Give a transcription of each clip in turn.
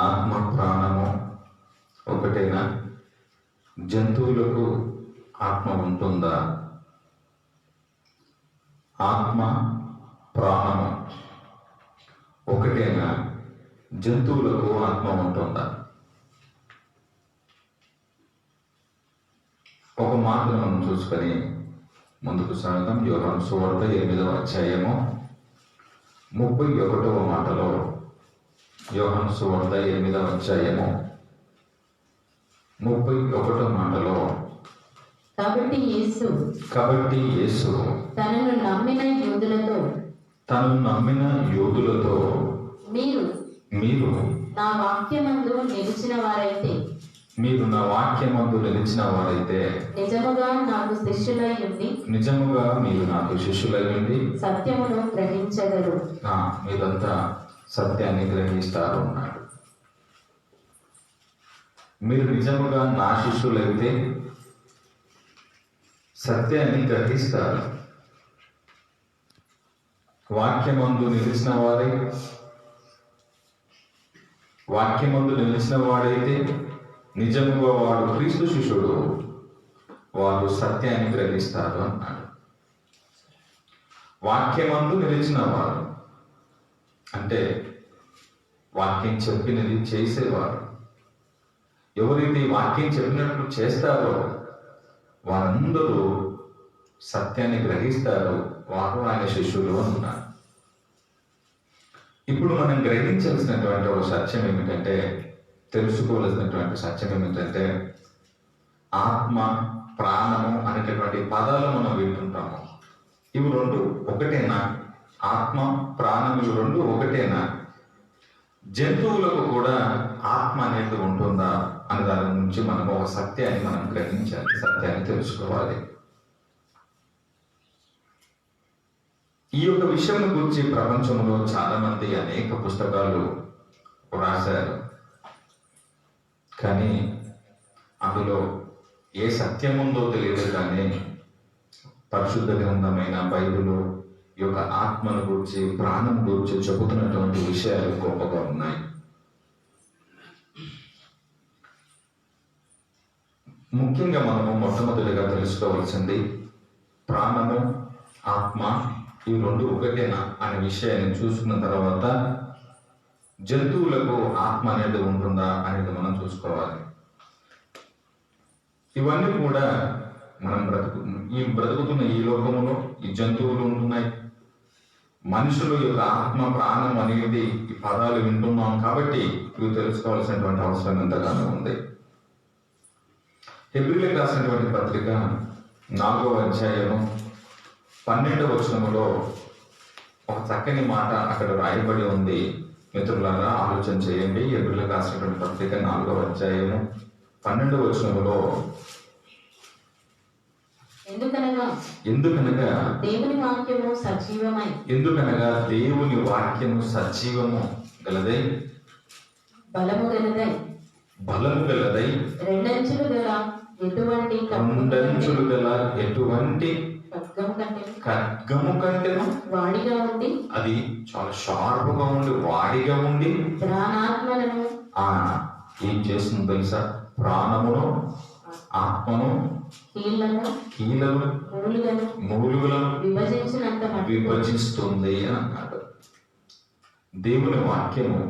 ఆత్మ ప్రాణము ఒకటేనా? జంతువులకు ఆత్మ ఉంటుందా? ఆత్మ ప్రాణము ఒకటేనా? జంతువులకు ఆత్మ ఉంటుందా? ఒక మాటను మనం చూసుకొని ముందుకు సాగుతాం. యోహాను సువార్త 8వ అధ్యాయము 31వ మాటలో, యోహాను సువార్త 8వ అధ్యాయము 31వ మాటలో, కాబట్టి యేసు తనను నమ్మిన యూదులతో మీరు నా వాక్యమందు నిలిచిన వారైతే నిజముగా మీరు నాకు శిష్యులై ఉండి సత్యమును గ్రహించగలరు. మీరంతా సత్యాన్ని గ్రహిస్తారు అన్నాడు. మీరు నిజముగా నా శిష్యులైతే సత్యాన్ని గ్రహిస్తారు. వాక్యమందు నిలిచిన వాడైతే నిజముగా వాడు క్రీస్తు శిష్యుడు, వాడు సత్యాన్ని గ్రహిస్తారు అన్నాడు. వాక్యమందు నిలిచిన వాడు అంటే వాక్యం చెప్పినది చేసేవారు. ఎవరైతే వాక్యం చెప్పినట్లు చేస్తారో వారందరూ సత్యాన్ని గ్రహిస్తారు, వారు ఆయన శిష్యులు అన్నారు. ఇప్పుడు మనం గ్రహించాల్సినటువంటి ఒక సత్యం ఏమిటంటే, తెలుసుకోవాల్సినటువంటి సత్యం ఏమిటంటే, ఆత్మ ప్రాణము అనేటటువంటి పదాలు మనం వింటుంటాము. ఇవి రెండు ఒకటేనా? ఆత్మ ప్రాణం ఇవి రెండు ఒకటేనా? జంతువులకు కూడా ఆత్మ అనేది ఉంటుందా అనే దాని నుంచి మనం ఒక సత్యాన్ని మనం గ్రహించాలి, సత్యాన్ని తెలుసుకోవాలి. ఈ యొక్క విషయం గురించి ప్రపంచంలో చాలా మంది అనేక పుస్తకాలు రాశారు. కానీ అందులో ఏ సత్యం ఉందో తెలియదు. కానీ పరిశుద్ధ గ్రంథమైన బైబిల్ ఈ యొక్క ఆత్మను గురించి, ప్రాణం గురించి చెబుతున్నటువంటి విషయాలు గొప్పగా ఉన్నాయి. ముఖ్యంగా మనము మొట్టమొదటిగా తెలుసుకోవాల్సింది, ప్రాణము ఆత్మ ఇవి రెండు ఒకటేనా అనే విషయాన్ని చూసుకున్న తర్వాత జంతువులకు ఆత్మ అనేది ఉంటుందా అనేది మనం చూసుకోవాలి. ఇవన్నీ కూడా మనం బ్రతుకుతున్న ఈ లోకములో ఈ జంతువులు ఉంటున్నాయి. మనుషులు యొక్క ఆత్మ ప్రాణం అనేది ఈ పదాలు వింటున్నాం కాబట్టి ఇవి తెలుసుకోవాల్సినటువంటి అవసరం ఎంతగానో ఉంది. హెబ్రీయులకు రాసినటువంటి పత్రిక 4వ అధ్యాయము 12వ వచనములో ఒక చక్కని మాట అక్కడ రాయబడి ఉంది. మిత్రులారా ఆలోచన చేయండి. హెబ్రీయులకు రాసినటువంటి పత్రిక 4వ అధ్యాయము 12వ వచనములో, ఎందుకనగా దేవుని వాక్యము సజీవము గలదై బలము గలదై రెండంచులు గల ఎటువంటి ఖడ్గము కంటేను వాడిగా ఉండి, అది చాలా షార్ప్గా ఉండి వాడిగా ఉండి ప్రాణాత్మలను ఏం చేస్తుంది తెలుసా? ప్రాణమును ఆత్మను కీలను మూలుగులను విభజిస్తుంది అని అన్నాడు. దేవుని వాక్యము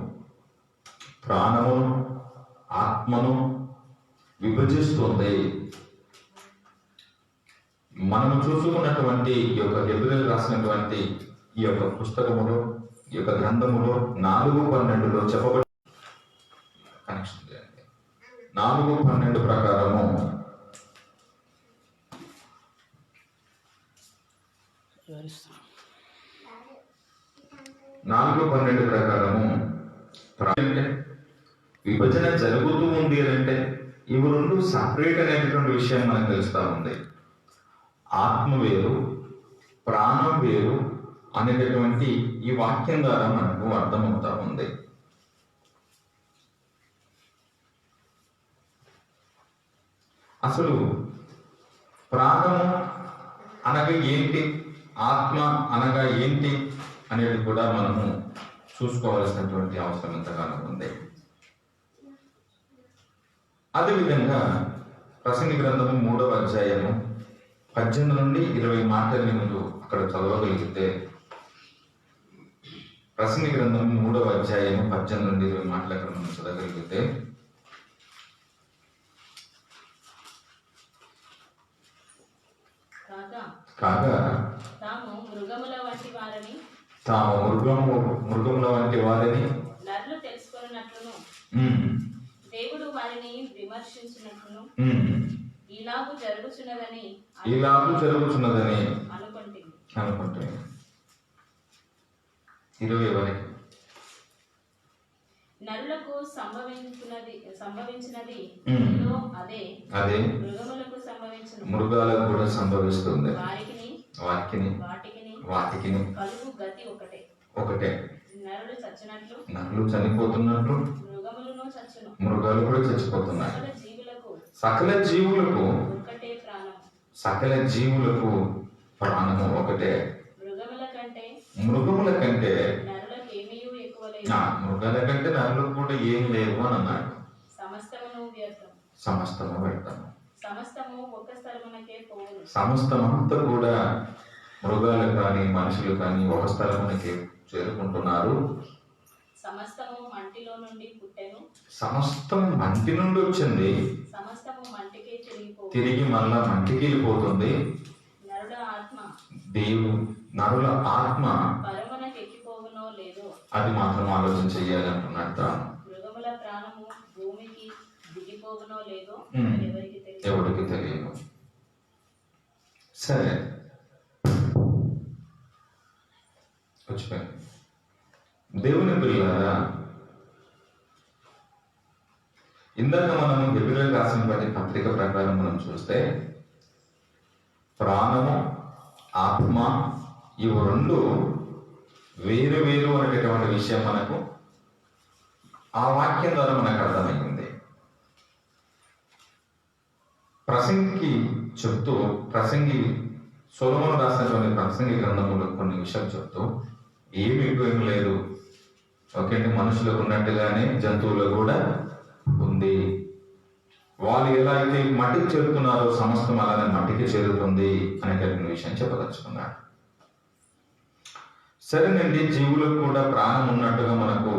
ప్రాణమును ఆత్మను విభజిస్తుంది. మనము చూసుకున్నటువంటి ఈ యొక్క హెబ్రీయులకు రాసినటువంటి ఈ యొక్క పుస్తకములో, ఈ యొక్క గ్రంథములో 4:12లో చెప్పబడి, కనెక్షన్ చేయండి. 4:12 ప్రకారము 4:12 ప్రకారము విభజన జరుగుతూ ఉంది అంటే ఇవి రెండు సపరేట్ అనేటటువంటి విషయం మనకు తెలుస్తా ఉంది. ఆత్మ వేరు, ప్రాణం వేరు అనేటటువంటి ఈ వాక్యం ద్వారా మనకు అర్థమవుతా ఉంది. అసలు ప్రాణము అనగా ఏంటి, ఆత్మ అనగా ఏంటి అనేది కూడా మనము చూసుకోవాల్సినటువంటి అవసరం ఎంతగానో ఉంది. అదేవిధంగా ప్రసంగి గ్రంథము 3వ అధ్యాయము 18 నుండి 20 మాటల్ని మీరు అక్కడ చదవగలిగితే, ప్రసంగి గ్రంథము 3వ అధ్యాయము 18 నుండి 20 మాటలు అక్కడ మనం చదవగలిగితే, కాగా తాము మృగముల వంటి వారని నరులు తెలుసుకున్నట్లును దేవుడు వారిని విమర్శించినట్లును ఇలాగు జరుగుచున్నదని అనుకుంటుంది. 20 వరకు నరులకు సంభవించినది అదే మృగములకు సంభవించిన మృగాలకు కూడా సంభవిస్తుంది. వాటికి కలుగు గతి ఒకటే. నరులు చనిపోతున్నట్లు మృగాలు కూడా చచ్చిపోతున్నాయి. సకల జీవులకు ప్రాణము ఒకటే. మృగముల కంటే మృగాల కంటే నరులకు కూడా ఏం లేవు అని అన్నాడు. సమస్తము వ్యర్థము. సమస్తమంతా కూడా మృగాలు కానీ మనుషులు కానీ ఒక స్థలమునకే చేరుకుంటున్నారు. సమస్తము మంటి నుండి వచ్చింది, తిరిగి మళ్ళా మంటికి వెళ్ళిపోతుంది. నరుల ఆత్మ అది మాత్రం ఆలోచన చెయ్యాలి అంటున్నాడు తాను. ఎవరికి తెలియదు. సరే, వచ్చిపోయింది. దేవుని పిల్లలారా, ఇందాక మనం హెబ్రీయులకు రాసిన పత్రిక ప్రకారం మనం చూస్తే ప్రాణము ఆత్మ ఇవి రెండు వేరు వేరు అనేటటువంటి విషయం మనకు ఆ వాక్యం ద్వారా మనకు అర్థమైంది. ప్రసంగి సొలొమోను రాసినటువంటి ప్రసంగి గ్రంథములు కొన్ని విషయాలు చెప్తూ ఏమి ఎక్కువ లేదు, ఓకే, మనుషులకు ఉన్నట్టుగానే జంతువులు కూడా ఉంది. వాళ్ళు ఎలా అయితే మట్టికి చేరుతున్నారో సమస్తం అలానే మట్టికి చేరుతుంది అనేటటువంటి విషయం చెప్పదలుచుకున్నాడు. సరేనండి, జీవులకు కూడా ప్రాణం ఉన్నట్టుగా మనకు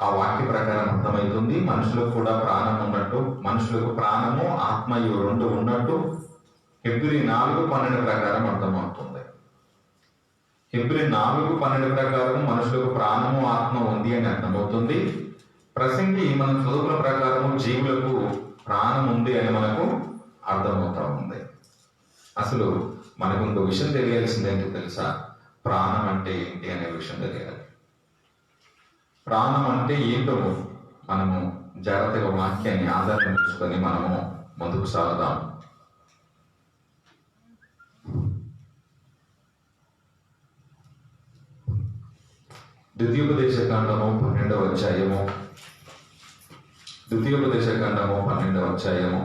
ఆ వాక్య ప్రకారం అర్థమవుతుంది. మనుషులకు కూడా ప్రాణం ఉన్నట్టు, మనుషులకు ప్రాణము ఆత్మ ఇవి రెండు ఉన్నట్టు హెబ్రీ 4:12 ప్రకారం అర్థమవుతుంది. హెబ్రీ 4:12 ప్రకారం మనుషులకు ప్రాణము ఆత్మ ఉంది అని అర్థమవుతుంది. ప్రసంగి మనం చదువుకున్న ప్రకారము జీవులకు ప్రాణం ఉంది అని మనకు అర్థమవుతా ఉంది. అసలు మనకు ఇంకో విషయం తెలియాల్సింది ఏంటో తెలుసా? ప్రాణం అంటే ఏంటి అనే విషయం తెలియాలి. ప్రాణం అంటే ఏంటో మనము జాగ్రత్తగా వాక్యాన్ని ఆధారం చేసుకొని మనము ముందుకు సాగుదాం. ద్వితీయోపదేశ కాండము 12వ అధ్యాయము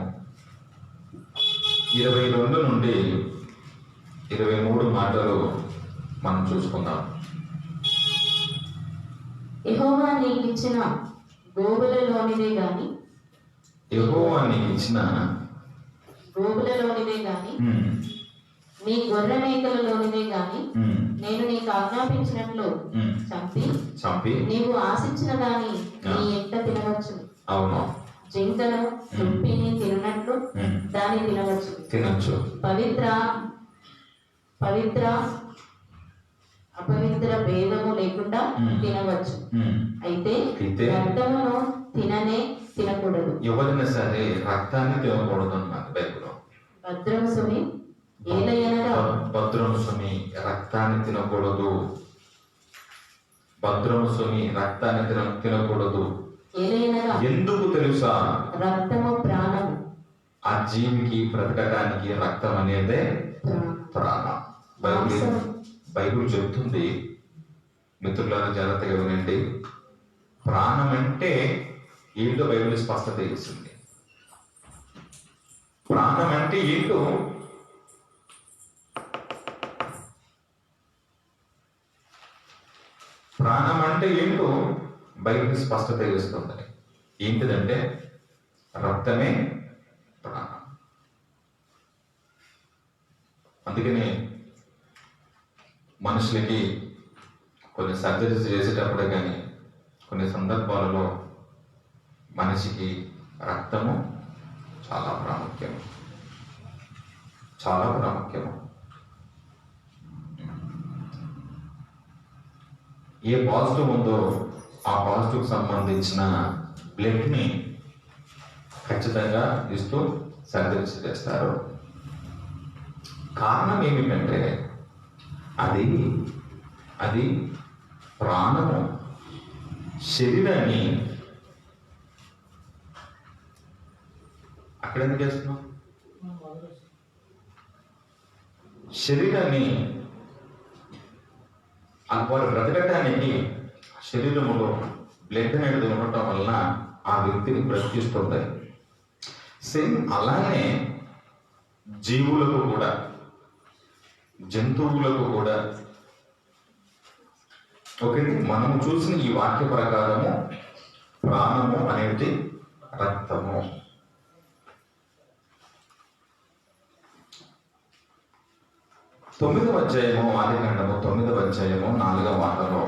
22 నుండి 23 మాటలు మనం చూసుకుందాం. యెహోవా నీకు ఇచ్చిన గోవులలోనిదే గాని నీ గొర్రె మేకలలోనిదే గాని నేను నీకు ఆజ్ఞాపించినట్లు చంపి నీవు ఆశించిన దాని నీ ఎంట తినవచ్చు. అవును, జింకను దుప్పిని తినట్లు దాన్ని తినవచ్చు. పవిత్ర అపవిత్ర భేదము లేకుండా తినవచ్చు. అయితే రక్తమును తినకూడదు. ఎవరైనా సరే రక్తాన్ని తినకూడదు అన్నారు బైబిల్లో. భద్రము సుమి రక్తాన్ని తినకూడదు. తినకూడదు. ఎందుకు తెలుసా? రక్తము ప్రాణము. ఆ జీవికి బ్రతకడానికి రక్తం అనేదే ప్రాణం. బైబిల్ చెప్తుంది, మిత్రులారా జాగ్రత్తగా వినండి. ప్రాణం అంటే ఏంటో బైబిల్ స్పష్టత ఇస్తుంది. ప్రాణం అంటే ఏంటో బైబిల్ స్పష్టత ఇస్తుంది. ఏంటిదంటే రక్తమే ప్రాణం. అందుకని మనుషులకి కొన్ని సర్జరీస్ చేసేటప్పుడు కానీ కొన్ని సందర్భాలలో మనిషికి రక్తము చాలా ప్రాముఖ్యం, చాలా ప్రాముఖ్యము. ఏ పాజిటివ్ ఉందో ఆ పాజిటివ్కి సంబంధించిన బ్లడ్ని ఖచ్చితంగా ఇస్తూ సర్జరీస్ చేస్తారు. కారణం ఏమిటంటే అది ప్రాణము, శరీరాన్ని అక్కడ ఎందుకు చేస్తున్నాం? శరీరాన్ని వారు బ్రతకటానికి శరీరములో బ్లడ్ అనేది ఉండటం వలన ఆ వ్యక్తిని బ్రతికిస్తుంది. సేమ్ అలానే జీవులకు కూడా, జంతువులకు కూడా ఓకే. మనము చూసిన ఈ వాక్య ప్రకారము ప్రాణము అనేది రక్తము. తొమ్మిదవ అధ్యాయము ఆదికాండము 9వ అధ్యాయము 4వ మాటలో,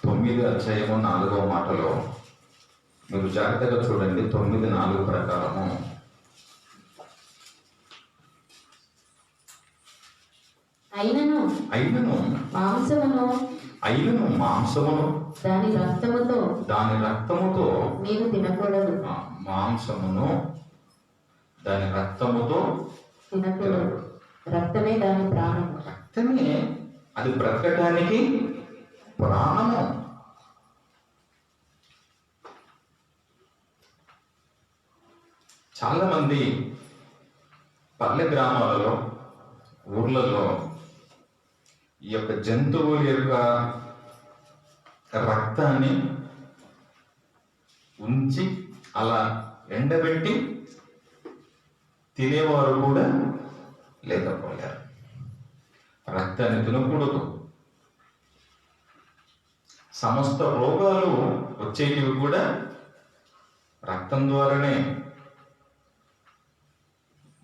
9వ అధ్యాయము 4వ మాటలో మీరు జాగ్రత్తగా చూడండి. 9:4 ప్రకారము అయినను మాంసమును దాని రక్తముతో మీరు తినకూడదు. మాంసమును దాని రక్తముతో తినకూడదు. రక్తమే దాని ప్రాణం. రక్తమే అది బ్రతకటానికి ప్రాణము. చాలా మంది పల్లె గ్రామాలలో, ఊర్లలో ఈ యొక్క జంతువుల యొక్క రక్తాన్ని ఉంచి అలా ఎండబెట్టి తినేవారు కూడా లేకపోయారు. రక్తాన్ని తినకూడదు. సమస్త రోగాలు వచ్చేటివి కూడా రక్తం ద్వారానే.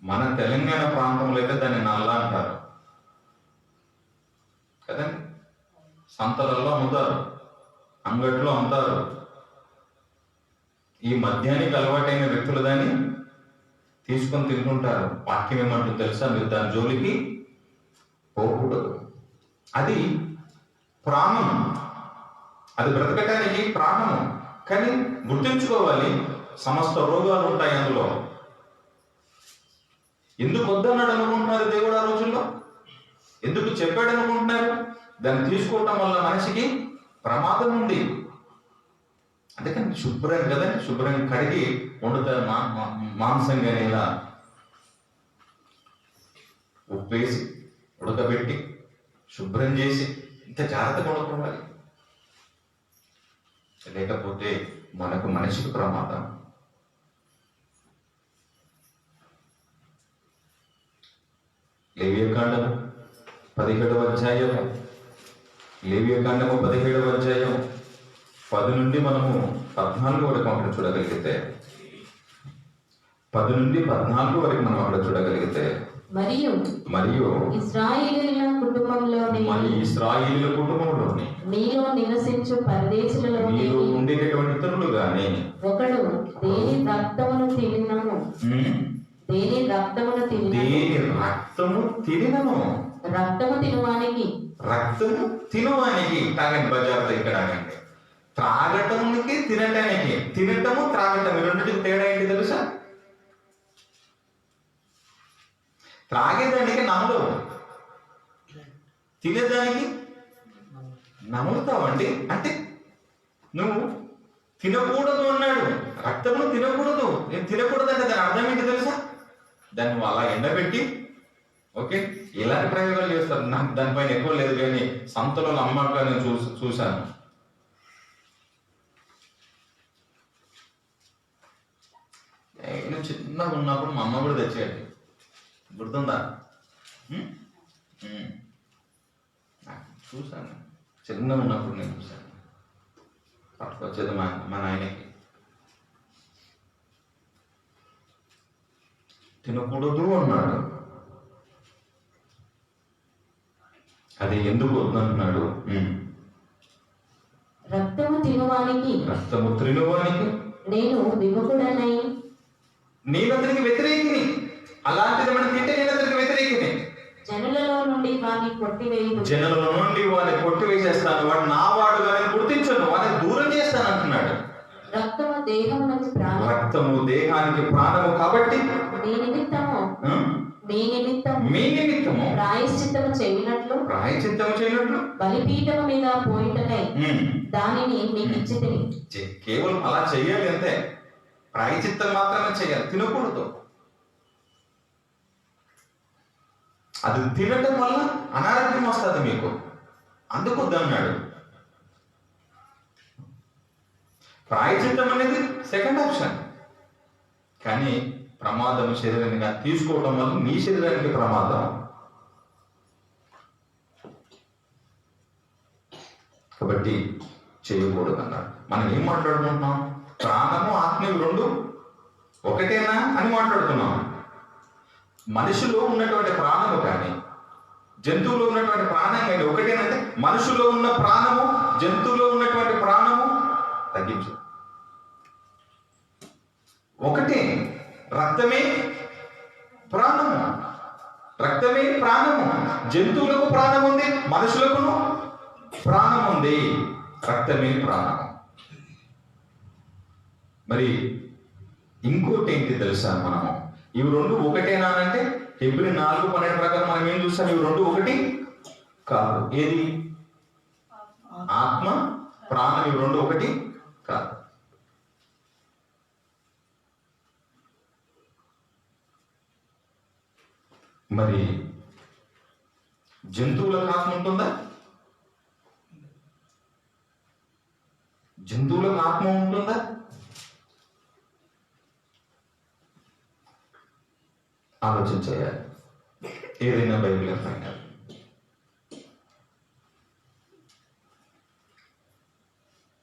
మన తెలంగాణ ప్రాంతంలో అయితే దాన్ని నల్ల అంటారు కదండి. సంతలలో అమ్ముతారు, అంగట్లో అమ్ముతారు. ఈ మద్యానికి అలవాటైన వ్యక్తులు దాన్ని తీసుకొని తింటుంటారు. వాక్యం ఏమంటూ తెలుసా? మీరు దాని జోలికి పోకూడదు. అది ప్రాణం, అది బ్రతకటానికి ప్రాణము. కానీ గుర్తుంచుకోవాలి, సమస్త రోగాలు ఉంటాయి అందులో. ఎందుకు వద్దన్నాడు అనుకుంటున్నారు దేవుడు ఆ రోజుల్లో? ఎందుకు చెప్పాడు అనుకుంటున్నారు? దాన్ని తీసుకోవటం వల్ల మనిషికి ప్రమాదం ఉంది. అందుకని శుభ్రం కదండి, శుభ్రంగా కడిగి వండుతారు. మాంసం కానీ ఇలా ఉప్పేసి ఉడకబెట్టి శుభ్రం చేసి ఇంత జాగ్రత్తగా వండుకోవాలి. లేకపోతే మనిషికి ప్రమాదం. లేవియకాండము 17వ అధ్యాయము 10 నుండి మనము 14 వరకు అక్కడ చూడగలిగితే, 10 నుండి 14 వరకు మనం అక్కడ చూడగలిగితే, మరియు ఇశ్రాయేలీయుల కుటుంబంలోని మీలో నివసించు పరదేశులలో మీలో ఉండేటటువంటి ఇతరులు గాని ఒకడు దేని రక్తమును తినినను రక్తము తినువానికి తాగండి. బజార్లో ఇక్కడ ఆగండి. త్రాగటానికి తినటానికి, తినటము త్రాగటం రెండింటికి తేడా ఏంటి తెలుసా? త్రాగేదానికి నమలు, తినేదానికి నములుతావండి. అంటే నువ్వు తినకూడదు అన్నాడు, రక్తమును తినకూడదు. నేను తినకూడదు అంటే దాని అర్థం ఏంటి తెలుసా? దాన్ని నువ్వు అలా ఎండబెట్టి ఓకే ఇలాంటి ప్రయోగాలు చేస్తారు. నాకు దానిపైన ఎక్కువ లేదు, కానీ సంతలో అమ్మాక నేను చూశాను. నేను చిన్నగా ఉన్నప్పుడు మా అమ్మ కూడా తెచ్చేయండి, గుర్తుందా? చూశాను, చిన్నగా ఉన్నప్పుడు నేను చూశాను. పట్టుకొచ్చేది మా నాయనకి. తినకూడదు అన్నాడు. అది ఎందుకు వద్దంటున్నాడు? రక్తము తినువానికి రక్తము త్రినువానికి నేను విముఖుడనై నేను అతనికి వ్యతిరేకిని. అలాంటిది మనం తింటే నేను అతనికి వ్యతిరేకిని. జనులలో నుండి వారిని కొట్టివేయు జనుల నుండి వాడిని కొట్టివేసేస్తాను, వాడు నా వాడుగా నేను గుర్తించను, వాడిని దూరం చేస్తాను అంటున్నాడు. రక్తము దేహమునకు ప్రాణము, రక్తము దేహానికి ప్రాణము కాబట్టి మీ నిమిత్తము మీ నిమిత్తము ప్రాయశ్చిత్తము చేయనట్లు ప్రాయశ్చిత్తము చేయనట్లు బలిపీఠము మీద పోయిటకై దానిని మీకు ఇచ్చితిని. కేవలం అలా చెయ్యాలి అంతే. ప్రాయశ్చిత్తం మాత్రమే చేయాలి, తినకూడదు. అది తినటం వల్ల అనారోగ్యం వస్తుంది మీకు, అందుకు వద్దన్నాడు. ప్రాయశ్చిత్తం అనేది సెకండ్ ఆప్షన్. కానీ ప్రమాదం శరీరంగా తీసుకోవడం వల్ల నీ శరీరానికి ప్రమాదం. కాబట్టి చేయకూడదు అన్నాడు. మనం ఏం మాట్లాడుకుంటున్నాం? ప్రాణము ఆత్మ రెండు ఒకటేనా అని మాట్లాడుతున్నాం. మనిషిలో ఉన్నటువంటి ప్రాణము కానీ జంతువులో ఉన్నటువంటి ప్రాణం కానీ ఒకటేనంటే మనుషులో ఉన్న ప్రాణము జంతువులో ఉన్నటువంటి ప్రాణము తగ్గించు ఒకటే. రక్తమే ప్రాణము, రక్తమే ప్రాణము. జంతువులకు ప్రాణం ఉంది, మనుషులకును ప్రాణం ఉంది. రక్తమే ప్రాణము. మరి ఇంకోటి ఏంటి తెలుసా? మనము ఇవి రెండు ఒకటేనా అంటే హెబ్రీ 4:12 ప్రకారం మనం ఏం చూస్తాం? ఇవి రెండు ఒకటి కాదు. ఏది? ఆత్మ ప్రాణం ఇవి రెండు ఒకటి కాదు. మరి జంతువులకు ఆత్మ ఉంటుందా? జంతువులకు ఆత్మ ఉంటుందా? ఆలోచన చేయాలి. ఏదైనా బైబిల్ ఫైనల్.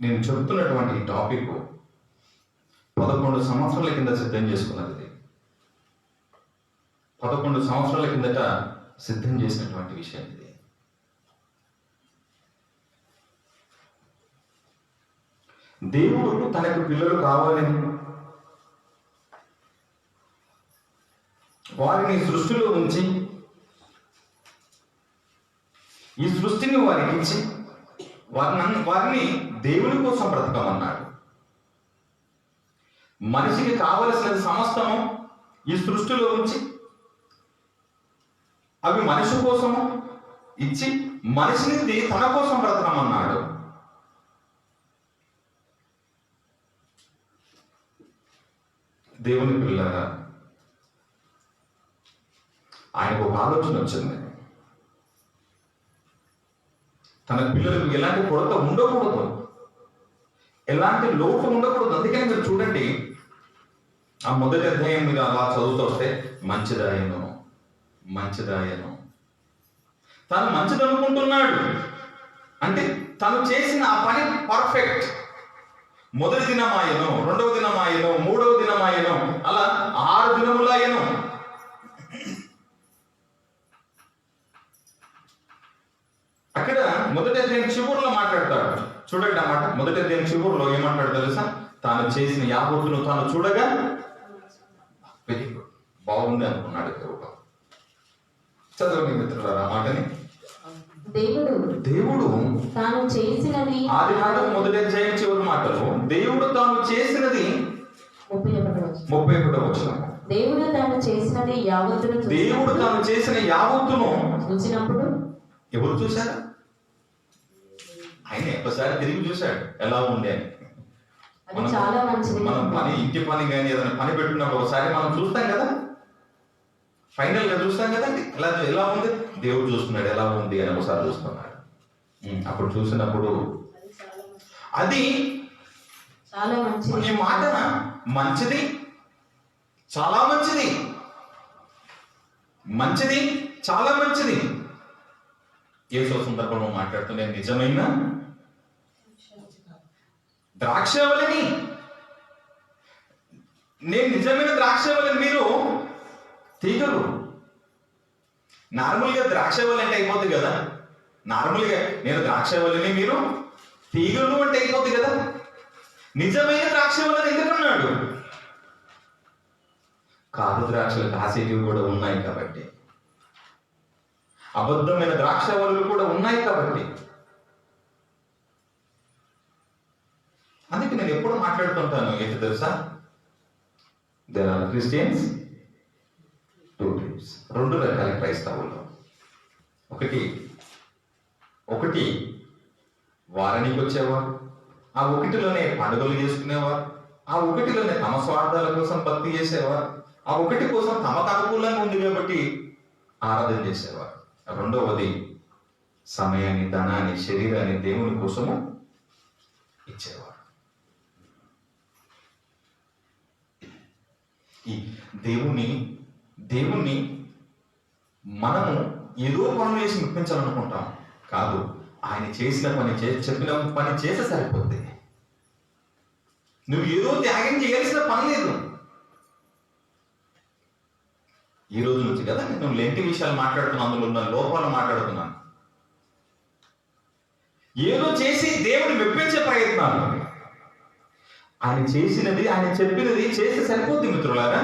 నేను చెప్తున్నటువంటి ఈ టాపిక్ 11 సంవత్సరాల కింద సిద్ధం చేసుకున్నది. 11 సంవత్సరాల కిందట సిద్ధం చేసినటువంటి విషయం ఇది. దేవుడు తనకు పిల్లలు కావాలని వారిని సృష్టిలో ఉంచి ఈ సృష్టిని వారికి ఇచ్చి వారిని దేవుని కోసం బ్రతకమన్నాడు. మనిషికి కావలసిన సమస్తము ఈ సృష్టిలో ఉంచి అవి మనిషి కోసము ఇచ్చి మనిషిని తన కోసం బ్రతకమన్నాడు. దేవుని పిల్లగా ఆయనకు ఒక ఆలోచన వచ్చింది. తన పిల్లలకు ఎలాంటి కొరత ఉండకూడదు, ఎలాంటి లోటు ఉండకూడదు. అందుకని మీరు చూడండి, ఆ మొదటి అధ్యాయం మీద అలా చదువుతూ వస్తే మంచిదాయను మంచిదాయను. తను మంచిది అనుకుంటున్నాడు అంటే తను చేసిన ఆ పని పర్ఫెక్ట్. మొదటి దినమాయను, రెండవ దినమాయను, మూడవ దినమాయను, అలా 6 దినములాయను. అక్కడ మొదటి అధ్యాయం చివరిలో మాట్లాడతాడు. చూడండి అన్నమాట. మొదటి అధ్యాయం చివరిలో ఏమంటాడు తెలుసా? తాను చేసిన యావత్తును తాను చూడగా వెరీ గుడ్, బాగుంది అనుకున్నాడు దేవుడు. చదవండి మిత్రులారా ఆ మాటని. దేవుడు తాను చేసినది, ఆదికాండం మొదటి అధ్యాయం చివరి మాటలు, దేవుడు తాను చేసినది 31వ వచనం. దేవుడు తాను చేసినది యావత్తును దేవుడు తాను చేసిన యావత్తును చూసినప్పుడు ఎవరు చూశారు? ఆయన ఒకసారి తిరిగి చూశాడు ఎలా ఉంది అని. అది చాలా మంచిది. మనం పని, ఇంటి పని కానీ ఏదైనా పని పెట్టుకున్నప్పుడు ఒకసారి మనం చూస్తాం కదా, ఫైనల్ గా చూస్తాం కదా, ఎలా ఉంది దేవుడు చూస్తున్నాడు ఎలా ఉంది అని ఒకసారి చూస్తున్నాడు. అప్పుడు చూసినప్పుడు అది చాలా మంచిది. ఈ మాట మంచిది, చాలా మంచిది, మంచిది, చాలా మంచిది. యేసు సందర్భంలో మాట్లాడుతూ నేను నిజమైన ద్రాక్షవల్లిని, నేను నిజమైన ద్రాక్షవల్లిని, మీరు తీగలు. నార్మల్గా ద్రాక్షవల్లి అంటే అయిపోద్ది కదా, నార్మల్గా నేను ద్రాక్షవల్లిని, మీరు తీగలు అంటే అయిపోద్ది కదా. నిజమైన ద్రాక్షవల్లిని ఎందుకన్నాడు? కారు ద్రాక్షలు కాసేటివి కూడా ఉన్నాయి కాబట్టి, అబద్ధమైన ద్రాక్షవల్లులు కూడా ఉన్నాయి కాబట్టి. అందుకే నేను ఎప్పుడు మాట్లాడుతుంటాను ఏంటి తెలుసా, there are Christians two types, రెండు రకాల క్రైస్తవులు. ఒకటి వారానికి వచ్చేవారు, ఆ ఒకటిలోనే పండుగలు చేసుకునేవారు, ఆ ఒకటిలోనే తమ స్వార్థాల కోసం భక్తి చేసేవారు, ఆ ఒకటి కోసం తమకు అనుకూలంగా ఉంది కాబట్టి ఆరాధన చేసేవారు. రెండవది సమయాన్ని, ధనాన్ని, శరీరాన్ని దేవుని కోసము ఇచ్చేవారు. ఈ దేవుణ్ణి మనము ఏదో పనులు చేసి మెప్పించాలనుకుంటాం. కాదు, ఆయన చేసిన పని చెప్పిన పని చేస్తే సరిపోద్ది. నువ్వు ఏదో త్యాగం చేయాల్సిన పని లేదు. ఈ రోజు నుంచి కదా నేను లెంటి విషయాలు మాట్లాడుతున్నాను, అందులో ఉన్న లోపాలు మాట్లాడుతున్నాను. ఏదో చేసి దేవుని మెప్పించే ప్రయత్నాలు. ఆయన చేసినది, ఆయన చెప్పినది చేస్తే సరిపోద్ది మిత్రులారా.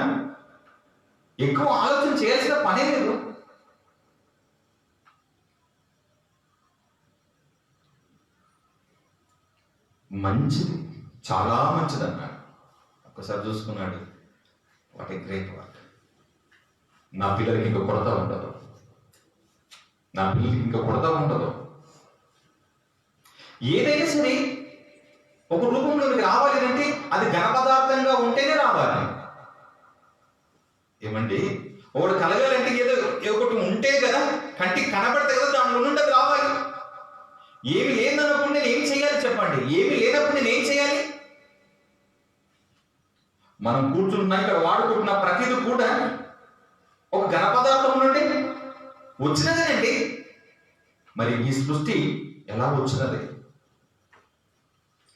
ఎక్కువ ఆలోచన చేయాల్సిన పనే లేదు. మంచిది, చాలా మంచిది అన్నాడు. ఒక్కసారి చూసుకున్నాడు, వాట్ ఏ గ్రేట్ వర్క్. నా పిల్లలకి ఇంకా కొడతా ఉండదు, నా పిల్లలకి ఇంకా కొడతా ఉండదు. ఏదైనా సరే ఒక రూపంలోకి రావాలి అంటే అది ఘన పదార్థంగా ఉంటేనే రావాలి. ఏమండి, ఒకటి కలగాలంటే ఏదో ఒకటి ఉంటే కదా, కంటికి కనబడితే కదా దానిలో నుండి అది రావాలి. ఏమి లేదన్నప్పుడు నేను ఏం చేయాలి చెప్పండి? ఏమి లేనప్పుడు నేను ఏం చేయాలి? మనం కూర్చుంటున్నా, ఇక్కడ వాడుకుంటున్న ప్రతిదీ కూడా ఒక ఘన పదార్థం నుండి వచ్చినదేనండి. మరి ఈ సృష్టి ఎలా వచ్చినది?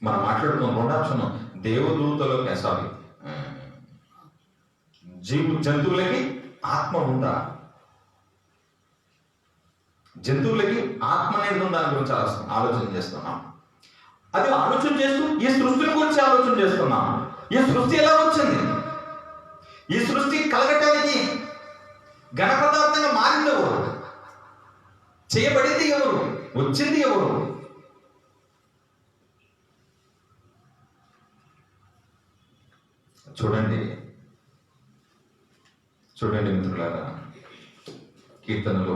మనం మాట్లాడుతున్న రెండాంశం, దేవదూతలకి సారీ జంతువులకి ఆత్మ ఉందా? జంతువులకి ఆత్మ అనేది ఉందా? దాని గురించి ఆలోచన చేస్తున్నాం. అది ఆలోచన చేస్తూ ఈ సృష్టిని గురించి ఆలోచన చేస్తున్నాం. ఈ సృష్టి ఎలా వచ్చింది? ఈ సృష్టి కలగటానికి ఘన పదార్థంగా మారింది ఎవరు? చేయబడింది ఎవరు? వచ్చింది ఎవరు? చూడండి మిత్రులారా, కీర్తనలో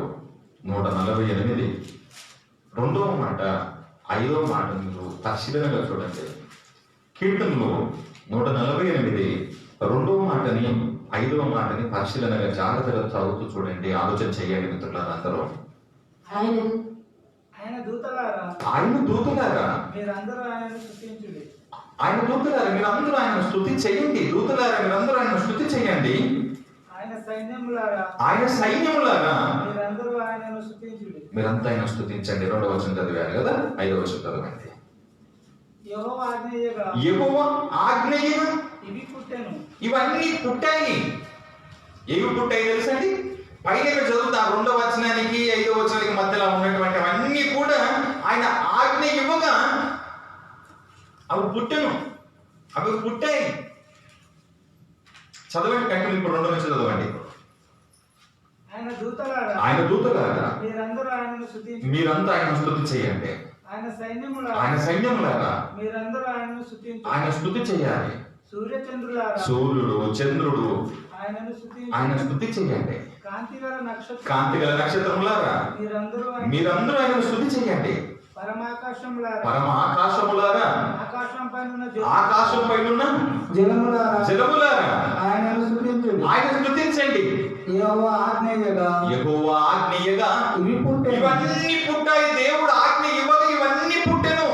148 రెండవ మాట 5వ మాట మీరు పరిశీలనగా చూడండి. కీర్తనలో 148 రెండవ మాటని 5వ మాటని పరిశీలనగా జాగ్రత్తగా చదువుతూ చూడండి, ఆలోచన చేయండి మిత్రులారా. అందరూ ఆయన దూతలారా మీరందరూ ఆయనను స్తుతి చేయండి. దూతలారా మీరందరూ ఆయనను స్తుతి చేయండి. ఆయన సైన్యములారా మీరంతా ఆయన స్తుతించండి. 2వ వచనం చదివారు కదా, 5వ వచనం చదవండి. యెహోవా ఆజ్ఞయగా ఇవన్నీ పుట్టాయి. ఏవి పుట్టాయి తెలుసండి? పైన చదువుతా 2వ వచనానికి 5వ వచనానికి మధ్యలో ఉన్నటువంటి అవన్నీ కూడా ఆయన ఆజ్ఞ ఇవ్వగా అవి పుట్టెను, అవి పుట్టాయి. చదవండి, కంటిన్యూ. ఇప్పుడు 2వ వచనం చదవండి. ఆయన దూతలారా మీరంతా ఆయన స్తుతి చేయండి. ఆయన సైన్యములారా ఆయన స్తుతి చేయాలి. సూర్యుడు, చంద్రుడు ఆయన స్తుతి చేయండి. కాంతిగల నక్షత్రములారా మీరందరూ ఆయన స్తుతి చేయండి. పరమ ఆకాశములారా ఆకాశం పైనున్న జలములారా ఆయన స్తుతించండి. యెహోవా ఆజ్ఞయగా ఇవన్నీ పుట్టాయి. దేవుడు ఆజ్ఞ ఇవ్వగా ఇవన్నీ పుట్టెను.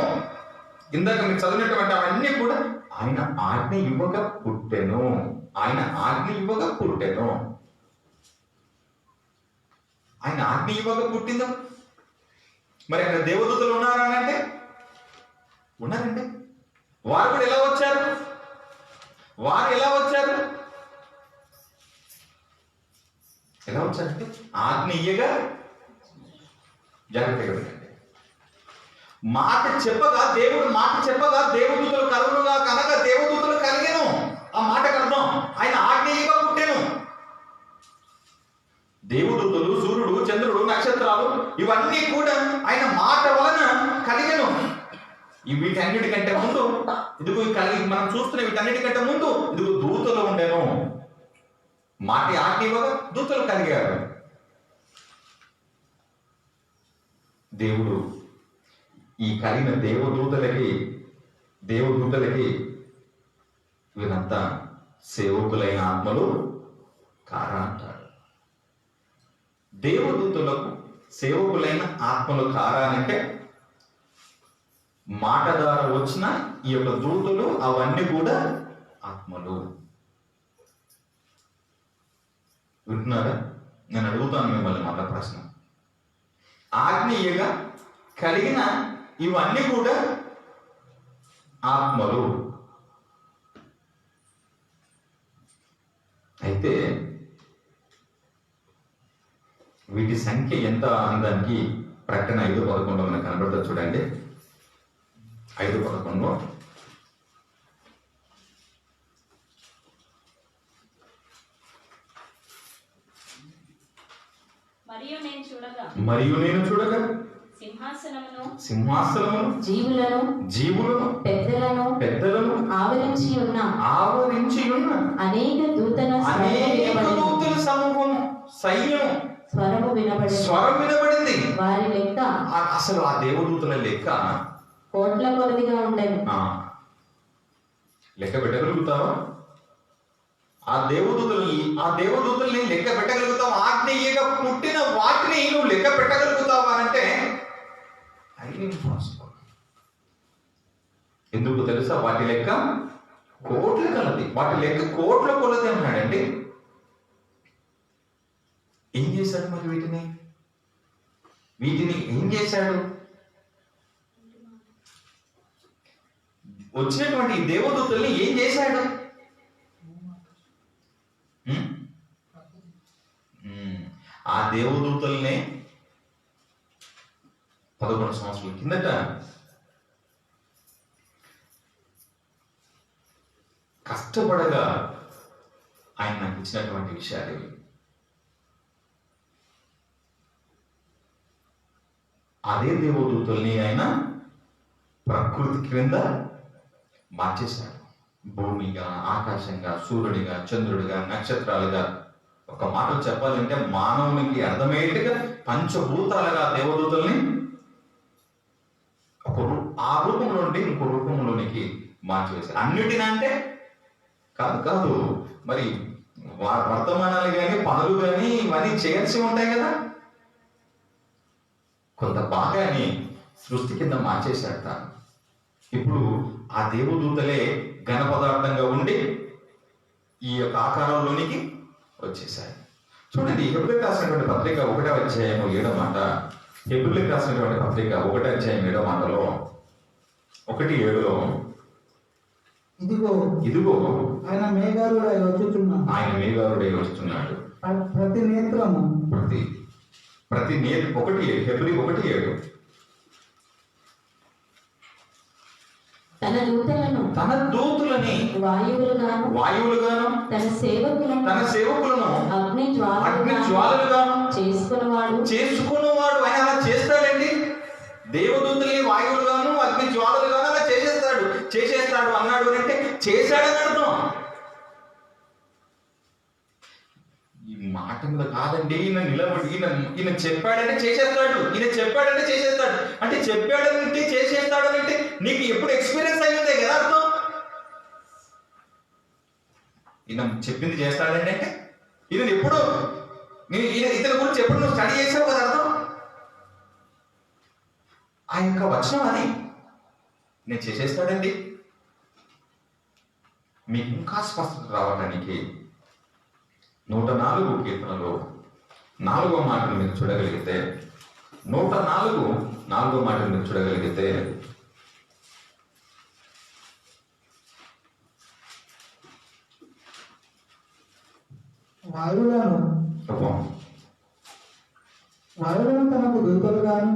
ఇందాక మీరు చదివినటువంటి అవన్నీ కూడా ఆయన ఆజ్ఞ ఇవ్వగా పుట్టెను. ఆయన ఆజ్ఞ ఇవ్వగా పుట్టెను. ఆయన ఆజ్ఞ ఇవ్వగా పుట్టిందో. మరి అక్కడ దేవదూతలు ఉన్నారా అంటే ఉన్నారండి. వారు కూడా ఎలా వచ్చారు? ఎలా వచ్చాడంటే ఆజ్ఞ ఇయ్యగా జాగ్రత్తగా వినండి. మాట చెప్పగా దేవదూతలు కలుగునుగా కనుక దేవదూతలు కలిగాను. ఆ మాటకు అర్థం ఆయన ఆజ్ఞగా పుట్టాను. దేవదూతలు, సూర్యుడు, చంద్రుడు, నక్షత్రాలు ఇవన్నీ కూడా ఆయన మాట వలన కలిగాను. వీటన్నిటికంటే ముందు ఇదిగో కలిగి మనం చూస్తున్న వీటన్నిటికంటే ముందు ఇదిగో దూతలు ఉండేను. మాట ఆజ్ఞగా దూతలు కలిగారు. దేవుడు ఈ కలిగిన దేవదూతలకి వీరంతా సేవకులైన ఆత్మలు కారా అంటాడు. దేవదూతలకు సేవకులైన ఆత్మలు కారా అంటే మాట ద్వారా వచ్చిన ఈ యొక్క దూతలు అవన్నీ కూడా ఆత్మలు. వింటున్నారా? నేను అడుగుతాను మిమ్మల్ని మళ్ళా ప్రశ్న. ఆజ్ఞీయంగా కలిగిన ఇవన్నీ కూడా ఆత్మలు. అయితే వీటి సంఖ్య ఎంత అనడానికి ప్రకటన 5:11 మనకు కనబడుతుంది. చూడండి 5:11. మరియు నేను చూడగా సింహాసనమును జీవులను పెద్దలను ఆవరించి ఉన్న అనేక దూతల సమూహం సైన్యం స్వరము వినబడింది. వారి లెక్క అసలు ఆ దేవదూతల లెక్క కోట్ల కొలదిగా ఉండేది. లెక్క పెట్టగలుగుతావా? ఆ దేవదూతల్ని లెక్క పెట్టగలుగుతావు? ఆజ్ఞీయంగా పుట్టిన వాటిని నువ్వు లెక్క పెట్టగలుగుతావా అంటే ఎందుకు తెలుసా? వాటి లెక్క కోట్ల కొలది అన్నాడండి. ఏం చేశాడు మరి? వీటిని ఏం చేశాడు? వచ్చినటువంటి దేవదూతల్ని ఏం చేశాడు? ఆ దేవదూతల్ని 11 సంవత్సరాల కిందట కష్టపడగా ఆయన నాకు ఇచ్చినటువంటి విషయాలు ఇవి. అదే దేవదూతల్ని ఆయన ప్రకృతి క్రింద మార్చేశాడు. భూమిగా, ఆకాశంగా, సూర్యుడిగా, చంద్రుడిగా, నక్షత్రాలుగా. ఒక మాట చెప్పాలంటే మానవునికి అర్థమయ్యేట్టుగా పంచభూతాలుగా దేవదూతల్ని ఆ రూపంలో నుండి ఇంకో రూపంలోనికి మార్చివేశారు. అన్నిటినంటే కాదు మరి వర్తమానాలు కానీ పనులు కానీ ఇవన్నీ చేయాల్సి ఉంటాయి కదా. కొంత భాగాన్ని సృష్టి కింద మార్చేశాడు తాను. ఇప్పుడు ఆ దేవదూతలే ఘన పదార్థంగా ఉండి ఈ యొక్క ఆకారంలోనికి వచ్చేసాయి. చూడండి, హెబ్రీయులకు రాసినటువంటి పత్రిక 1వ అధ్యాయం 7వ మాట. హెబ్రీయులకు రాసినటువంటి పత్రిక 1వ అధ్యాయం 7వ మాటలో 1:7లో ఇదిగో ఆయన మేఘారుడై వస్తున్నాడు. ప్రతి నేత్రము ప్రతి 1:7 హెబ్రీ 1:7 తన దూతలని వాయువులుగాను తన సేవకులను అగ్ని జ్వాలలుగాను చేసుకున్నవాడు. ఆయన అలా చేస్తాడండి. దేవదూతల్ని వాయువులుగాను అగ్ని జ్వాలలుగాను అలా చేసేస్తాడు అన్నాడు అంటే చేశాడని అర్థం. ఈ మాట మీద కాదండి. ఈయన చెప్పాడంటే చేసేస్తాడు. అంటే చెప్పాడంటే చేసేస్తాడు అంటే నీకు ఎప్పుడు ఎక్స్పీరియన్స్ అయ్యిందే కదా అర్థం. ఈయన చెప్పింది చేస్తాడండి అంటే ఈయన ఎప్పుడు ఇతని గురించి ఎప్పుడు నువ్వు స్టడీ చేసావు కదా అర్థం. ఆ యొక్క వచనం అది నేను చేసేస్తాడండి. మీకు ఇంకా స్పష్టత రావడానికి 104 కీర్తనలో 4వ మాటను మీరు చూడగలిగితే 104 మాటను మీరు చూడగలిగితే వాయువులను వాయువులను తనకు దూతలుగాను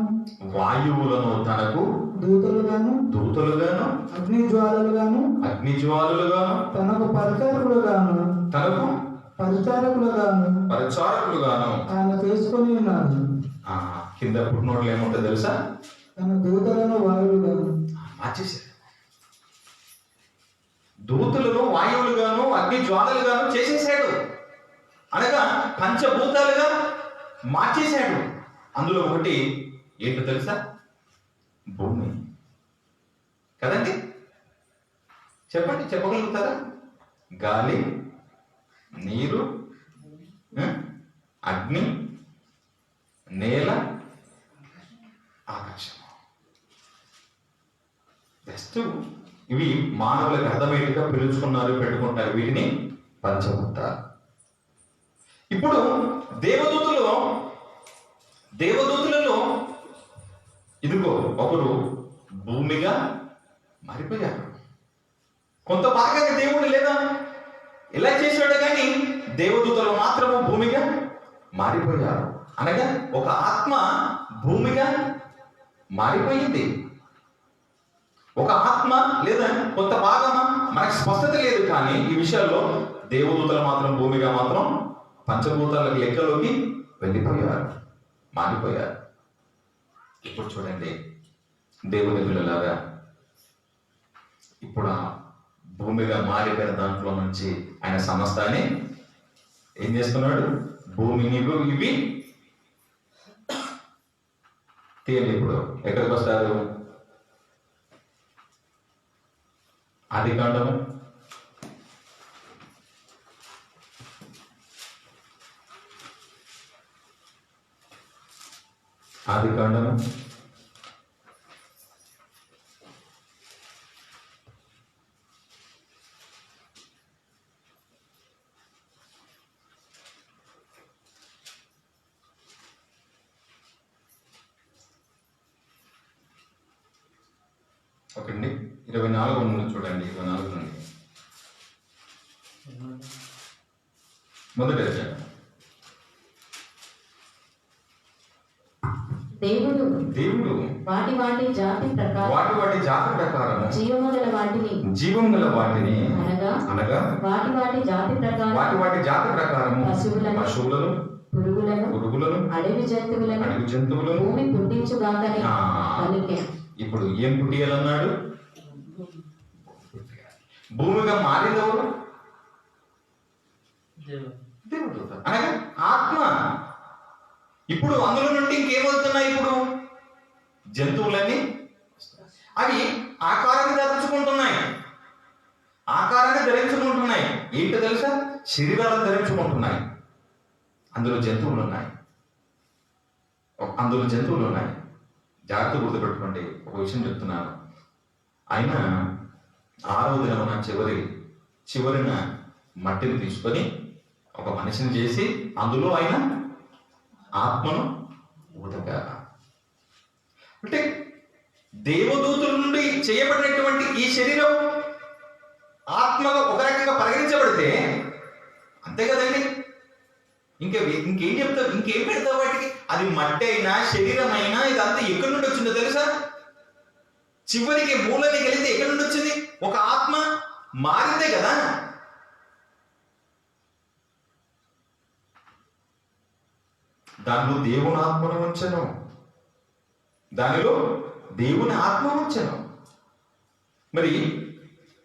వాయువులను తనకు దూతలుగాను దూతలుగాను అగ్నిజ్వాలలుగాను అగ్నిజ్వాలులుగాను తనకు పరిచారకులుగాను తనకు పరిచారకులుగాను ఆయన చేసుకొని ఉన్నాడు. కింద పుట్టినోళ్ళు ఏముంటుందో తెలుసా? తన దూతలను వాయువులుగాను మార్చేశారు. దూతలను వాయువులుగాను అగ్ని జ్వాలలుగాను చేసేసాడు. అనగా పంచభూతాలుగా మార్చేశాడు. అందులో ఒకటి ఏంటో తెలుసా? భూమి. కదండి? చెప్పండి, చెప్పగలుగుతారా? గాలి, నీరు, అగ్ని, నేల, ఆకాశం. జస్ట్ ఇవి మానవులకు అర్థమయ్యేట్టుగా పిలుచుకున్నారు, పెట్టుకుంటారు. వీటిని పంచభూతాలు. ఇప్పుడు దేవదూతులలో ఇదిగో ఒకరు భూమిగా మారిపోయారు. కొంత భాగంగా దేవుడు లేదా ఎలా చేశాడు, కానీ దేవదూతలు మాత్రము భూమిగా మారిపోయారు. అనగా ఒక ఆత్మ భూమిగా మారిపోయింది. ఒక ఆత్మ లేదా కొంత భాగమా మనకు స్పష్టత లేదు, కానీ ఈ విషయాల్లో దేవదూతలు మాత్రం భూమిగా మాత్రం పంచభూతాలకు లెక్కలోకి వెళ్ళిపోయారు, మారిపోయారు. ఇప్పుడు చూడండి, దేవుని పిల్లలాగా ఇప్పుడు ఆ భూమిగా మారిపోయిన దాంట్లో నుంచి ఆయన సమస్తాన్ని ఏం చేస్తున్నాడు? భూమిని ఇవి తీయండి. ఇప్పుడు ఎక్కడికి వస్తారు? ఆదికాండము 24 నుండి చూడండి. 24 నుండి మొదటి అధ్యాయం. దేవుడు వాటి జాతి ప్రకారం జీవం గల వాటిని అనగా వాటి జాతి ప్రకారం పశువులను పురుగులను అడవి జంతువులను భూమి పుట్టించుగాకని పలికెను. ఇప్పుడు ఏం పుట్టియాలన్నాడు? భూమిగా మారిందెవరు? దేవుడు. అనగా ఆత్మ. ఇప్పుడు అందులో నుండి ఇంకేమవుతున్నాయి? ఇప్పుడు జంతువులన్నీ అవి ఆకారాన్ని ధరించుకుంటున్నాయి. ఏంటో తెలుసా? శరీరాలను ధరించుకుంటున్నాయి. అందులో జంతువులు ఉన్నాయి. జాగ్రత్త గుర్తుపెట్టుకోండి. ఒక విషయం చెప్తున్నాను. ఆయన 6వ దినమున చివరిన మట్టిని తీసుకొని ఒక మనిషిని చేసి అందులో ఆయన ఆత్మను ఊదగా, అంటే దేవదూతుల నుండి చేయబడినటువంటి ఈ శరీరం ఆత్మగా ఒక రకంగా పరిగణించబడితే అంతే కదండి. ఇంకేం చెప్తావు? ఇంకేం పెడతావు వాటికి? అది మట్టి అయినా శరీరం అయినా ఇదంతా ఎక్కడి నుండి వచ్చిందో తెలుసా? చివరికి మూలని కలిగితే ఎక్కడి నుండి వచ్చింది? ఒక ఆత్మ మారిందే కదా. దానిలో దేవుని ఆత్మను ఉంచెను. మరి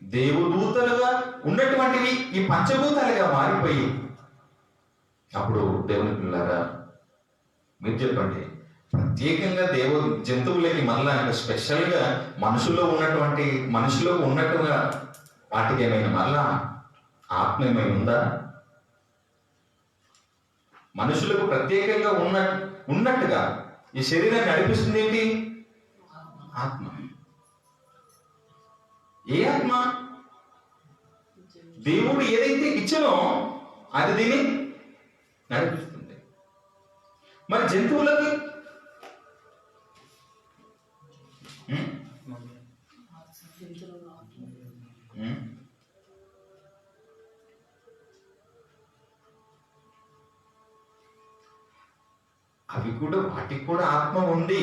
దేవదూతలుగా ఉన్నటువంటివి ఈ పంచభూతాలుగా మారిపోయి, అప్పుడు దేవుని పిల్లారా మీరు చెప్పండి, ప్రత్యేకంగా జంతువులకి మళ్ళా స్పెషల్గా మనుషుల్లో ఉన్నట్టుగా వాటికి ఏమైనా మళ్ళా ఆత్మ ఏమైనా ఉందా? మనుషులకు ప్రత్యేకంగా ఉన్నట్టుగా ఈ శరీరాన్ని నడిపిస్తుంది ఏంటి? ఆత్మ. ఏ ఆత్మ? దేవుడు ఏదైతే ఇచ్చనో అది దీన్ని నడిపిస్తుంది. మరి జంతువులకి అవి కూడా వాటికి కూడా ఆత్మ ఉంది,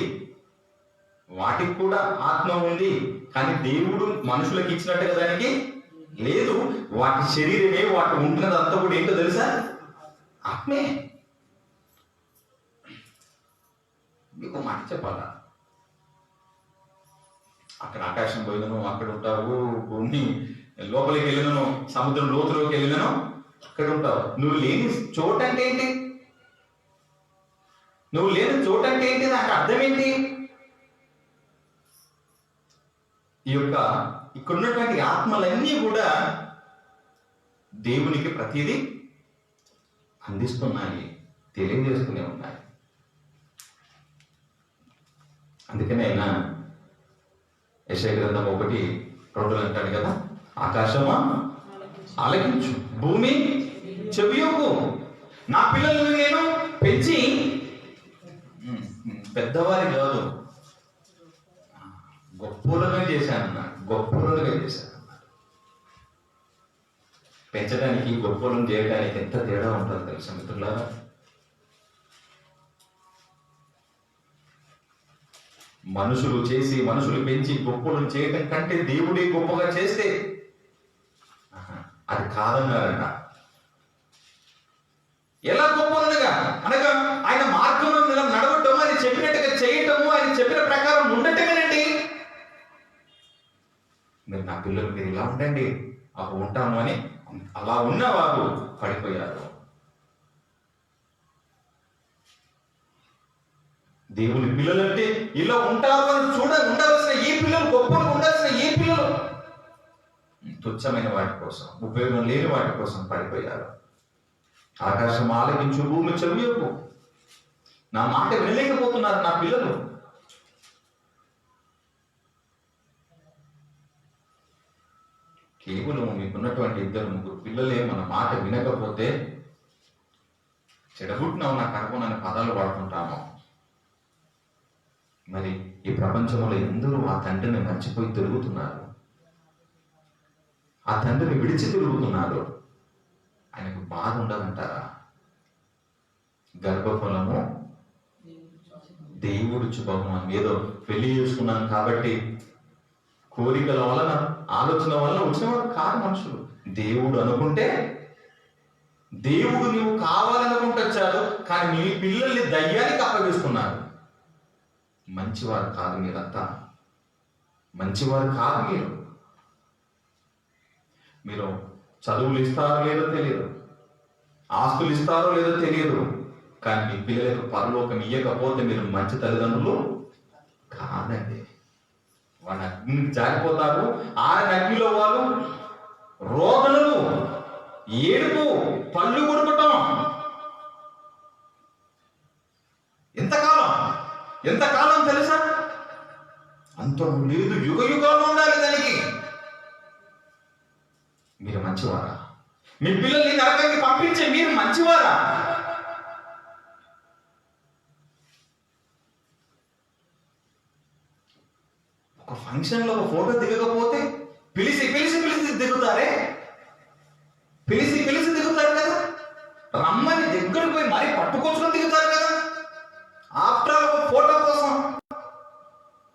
వాటికి కూడా ఆత్మ ఉంది. కానీ దేవుడు మనుషులకు ఇచ్చినట్టుగా దానికి లేదు. వాటి శరీరమే, వాటి ఉంటున్నదంతా కూడా ఏంటో తెలుసా? ఆత్మే. మీకు మాట చెప్పాలా, అక్కడ ఆకాశం పోయినను అక్కడ ఉంటావు, భూమి లోపలికి వెళ్ళినను సముద్రం లోతులోకి వెళ్ళినను అక్కడ ఉంటావు. నువ్వు లేని చోటు అంటే ఏంటి? నువ్వు లేని చోటు అంటే ఏంటి? నాకు అర్థం ఏంటి? ఈ యొక్క ఇక్కడ ఉన్నటువంటి ఆత్మలన్నీ కూడా దేవునికి ప్రతిదీ అందిస్తున్నాయి, తెలియజేస్తూనే ఉన్నాయి. అందుకనే ఆయన యెషయా గ్రంథం 1:2 అంటాడు కదా, ఆకాశమా ఆలకించు, భూమి చెవియొగ్గు, నా పిల్లలను నేను పెంచి పెద్దవారి కాదు గొప్పలుగా చేశానన్నాడు. గొప్పలుగా చేశానన్నాడు. పెంచడానికి గొప్పలను చేయడానికి ఎంత తేడా ఉంటుందో తెలుసా మిత్రులారా? మనుషులు చేసి మనుషులు పెంచి గొప్పలను చేయటం కంటే దేవుడే గొప్పగా చేస్తే అది కాదన్నారట. ఎలా గొప్పలుగా అనగా ఆయన మార్గంలో నడవటం, ఆయన చెప్పినట్టుగా చేయటము, ఆయన చెప్పిన ప్రకారం ఉండటమేనండి. మీరు నా పిల్లలు మీరు ఇలా ఉండండి, అప్పుడు ఉంటాము అని అలా ఉన్నవారు పడిపోయారు. దేవుని పిల్లలంటే ఇలా ఉంటారు అని ఉండాల్సిన ఏ పిల్లలు, గొప్పలు ఉండాల్సిన ఏ పిల్లలు తుచ్చమైన వాటి కోసం, ఉపయోగం లేని వాటి కోసం పడిపోయారు. ఆకాశం ఆలకించు, భూమి చెవియొగ్గు, నా మాట వినలేకపోతున్నారు నా పిల్లలు. కేవలం మీకున్నటువంటి 2-3 పిల్లలే మన మాట వినకపోతే చెడబుట్టినావు నా కర్మనని పదాలు వాడుతుంటాము. మరి ఈ ప్రపంచంలో ఎందరూ ఆ తండ్రిని మర్చిపోయి తిరుగుతున్నారు, ఆ తండ్రిని విడిచి తిరుగుతున్నారు. ఆయనకు బాధ ఉండదంటారా? గర్భఫలము దేవుడు బహుమానం. ఏదో పెళ్లి చేసుకున్నాను కాబట్టి కోరికల వలన, ఆలోచన వలన వచ్చినవాడు కాదు మనుషులు. దేవుడు అనుకుంటే, దేవుడు నీవు కావాలనుకుంటే చాలు. కానీ నీ పిల్లల్ని దయ్యానికి అప్పగిస్తున్నారు. మంచివారు కాదు మీరంతా, మంచివారు కాదు మీరు. మీరు చదువులు ఇస్తారో లేదో తెలియదు, ఆస్తులు ఇస్తారో లేదో తెలియదు, కానీ మీ పిల్లలకు పరలోకం ఇయ్యకపోతే మీరు మంచి తల్లిదండ్రులు కాదండి. వాళ్ళ అగ్నికి జారిపోతారు. ఆయన అగ్నిలో వాళ్ళు రోదనలు, ఏడుపు, పళ్ళు కొడుకటం. ఎంతకాలం తెలుసా? అంతం లేదు, యుగ యుగాలు ఉండాలి దానికి. మీరు మంచివారా? మీ పిల్లల్ని నరకానికి పంపించే మీరు మంచివారా? ఒక ఫంక్షన్ లో ఒక ఫోటో దిగకపోతే పిలిచి దిగుతారే, పిలిచి దిగుతారు కదా. రమ్మని దగ్గరకు పోయి మరీ పట్టుకొచ్చుకొని దిగుతారు కదా, ఆఫ్టర్ ఆల్ ఒక ఫోటో కోసం.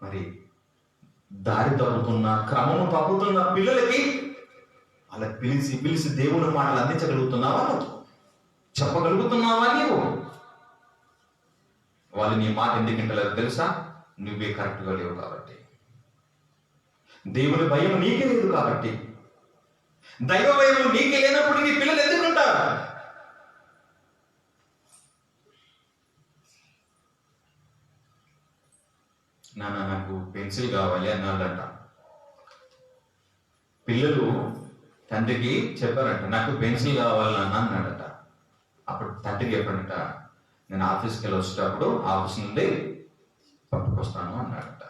మరి దారి తప్పుతున్న, క్రమము తప్పుతున్న పిల్లలకి అలా పిలిచి దేవుని మాటలు అందించగలుగుతున్నావా? చెప్పగలుగుతున్నావా నీవు? వాళ్ళు నీ మాట ఎందుకంటలేదు తెలుసా? నువ్వే కరెక్ట్గా లేవు కాబట్టి. దేవుని భయం నీకే లేదు కాబట్టి. దైవ భయం నీకే లేనప్పుడు నీ పిల్లలు ఎందుకుంటారు? నాన్న నాకు పెన్సిల్ కావాలి అన్నాడంట. పిల్లలు తండ్రికి చెప్పారంట, నాకు పెన్సిల్ కావాలి నాన్న అన్నాడట. అప్పుడు తండ్రికి చెప్పాడంట, నేను ఆఫీస్కి వెళ్ళి వచ్చేటప్పుడు ఆఫీస్ నుండి పట్టుకొస్తాను అన్నాడట.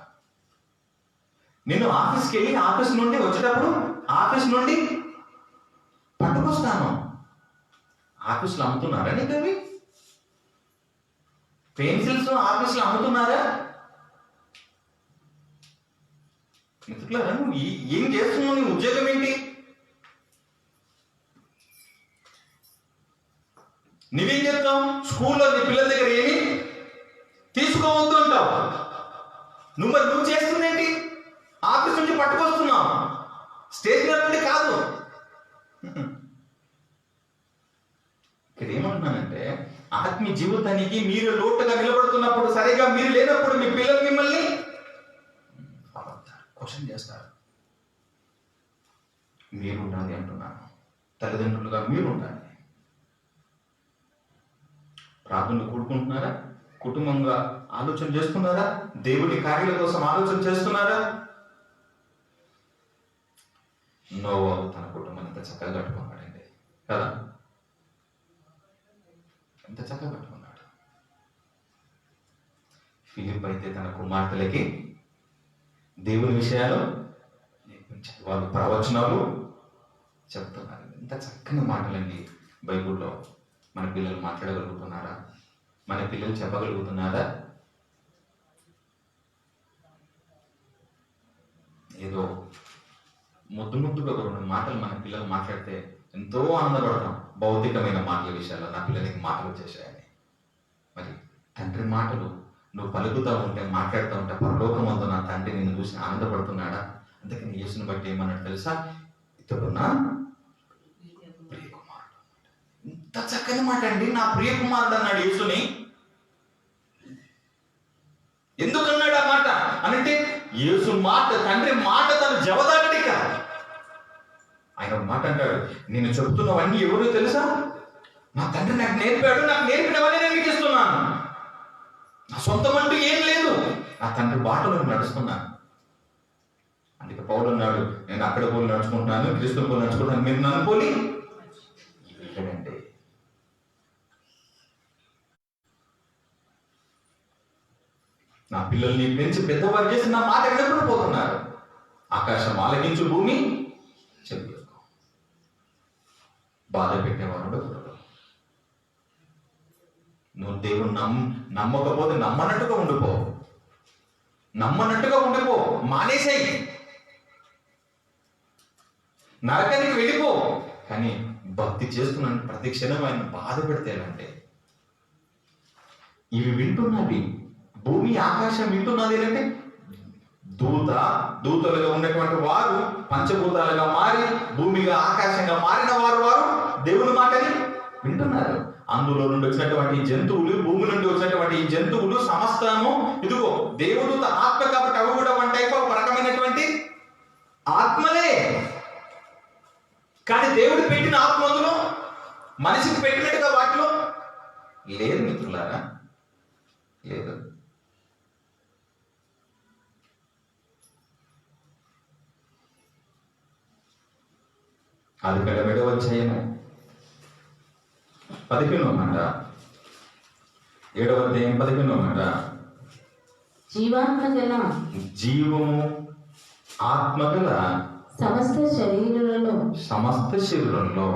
నేను ఆఫీస్కి వెళ్ళి ఆఫీస్ నుండి వచ్చేటప్పుడు ఆఫీస్ నుండి పట్టుకొస్తాను. ఆఫీస్లో అమ్ముతున్నారా నీకు అవి? పెన్సిల్స్ ఆఫీస్లో అమ్ముతున్నారా? మిత్రులారా, నువ్వు ఏం చేస్తున్నావు? నీ ఉద్యోగం ఏంటి? నువ్వేం చేస్తావు? స్కూల్లో నీ పిల్లల దగ్గర ఏమి తీసుకోవద్దు అంటావు. నువ్వు చేస్తుందేంటి? ఆఫీస్ నుంచి పట్టుకొస్తున్నావు, స్టేషనరీ నుండి కాదు. ఇక్కడ ఏమంటున్నానంటే, ఆత్మీయ జీవితానికి మీరు లోటుగా నిలబడుతున్నప్పుడు, సరిగా మీరు లేనప్పుడు మీ పిల్లలు మిమ్మల్ని క్వశ్చన్ చేస్తారు. మీరు ఉండాలి అంటున్నాను. తల్లిదండ్రులుగా మీరు ఉండాలి. ప్రార్థనలు కూడుకుంటున్నారా? కుటుంబంగా ఆలోచన చేస్తున్నారా? దేవుడి కార్యాల కోసం ఆలోచన చేస్తున్నారా? నోవాహు తన కుటుంబాన్ని ఎంత చక్కగా కట్టుకున్నాడండి కదా, ఎంత చక్కగా కట్టుకున్నాడు. ఫిలిప్ అయితే తన కుమార్తెలకి దేవుని విషయాలు నేర్పించారు. వాళ్ళు ప్రవచనాలు చెప్తున్నారు. ఎంత చక్కని మాటలండి బైబిల్లో. మన పిల్లలు మాట్లాడగలుగుతున్నారా? మన పిల్లలు చెప్పగలుగుతున్నారా? ఏదో ముద్దుగా ఒక 2 మాటలు మన పిల్లలు మాట్లాడితే ఎంతో ఆనందపడతాం. భౌతికమైన మాటల విషయాల్లో నా పిల్లలకి మాటలు వచ్చేసాయని. మరి తండ్రి మాటలు నువ్వు పలుకుతూ ఉంటే, మాట్లాడుతూ ఉంటే, పరలోకమందు నా తండ్రి నిన్ను చూసి ఆనందపడుతున్నాడా? అందుకని యేసుని బట్టి ఏమన్నాడు తెలుసా? ఇతడు నా ప్రియకుమారుడు. ఇంత చక్కని మాట అండి, నా ప్రియకుమారుడు అన్నాడు యేసుని. ఎందుకన్నాడు ఆ మాట అంటే, యేసు మాట, తండ్రి మాట తను జవదాటడి కాదు. ఆయన మాట అంటాడు, నేను చెబుతున్నవన్నీ ఎవరో తెలుసా? నా తండ్రి నాకు నేర్పాడు, నాకు నేర్పినవన్నీ నేను మీకు ఇస్తున్నాను. నా సొంతం అంటూ ఏం లేదు, నా తండ్రి బాటలో నడుస్తున్నాను. అందుకే పౌలు అన్నాడు, నేను అక్కడ పోలి నడుచుకుంటున్నాను, క్రీస్తు పోలి నడుచుకుంటున్నాను, మీరు నన్ను పోలి వెళ్ళండి. నా పిల్లల్ని పెంచి పెద్దవారు చేసి నా మాట వినకుండా పోతున్నారు. ఆకాశం ఆలకించు, భూమి చెప్పు. బాధ పెట్టేవాడు నువ్వు. దేవుడు నమ్మకపోతే నమ్మనట్టుగా ఉండిపో, నమ్మనట్టుగా ఉండిపో, మానేసేయి, నరకానికి వెళ్ళిపో. కానీ భక్తి చేస్తున్నాను ప్రతి క్షణం ఆయన బాధ పెడితే అంటే, ఇవి వింటున్నది భూమి ఆకాశం వింటున్నది అంటే, దూతలుగా ఉన్నటువంటి వారు పంచభూతాలుగా మారి భూమిగా ఆకాశంగా మారిన వారు దేవుని మాటని వింటున్నారు. అందులో నుండి వచ్చినటువంటి జంతువులు, భూమి నుండి వచ్చినటువంటి ఈ జంతువులు సమస్తము ఇదిగో దేవుడు ఆత్మ కాబట్టి అవి కూడా వన్ టైప్ ఒక రకమైనటువంటి ఆత్మలే. కానీ దేవుడు పెట్టిన ఆత్మలో మనిషికి పెట్టినట్టుగా వాటిలో లేదు మిత్రులారా, లేదు. అది 7వ అధ్యాయము 15వ మాట, 7వ అధ్యాయం 15వ మాట. జీవాత్మ గల, జీవము ఆత్మ గల సమస్త శరీరంలో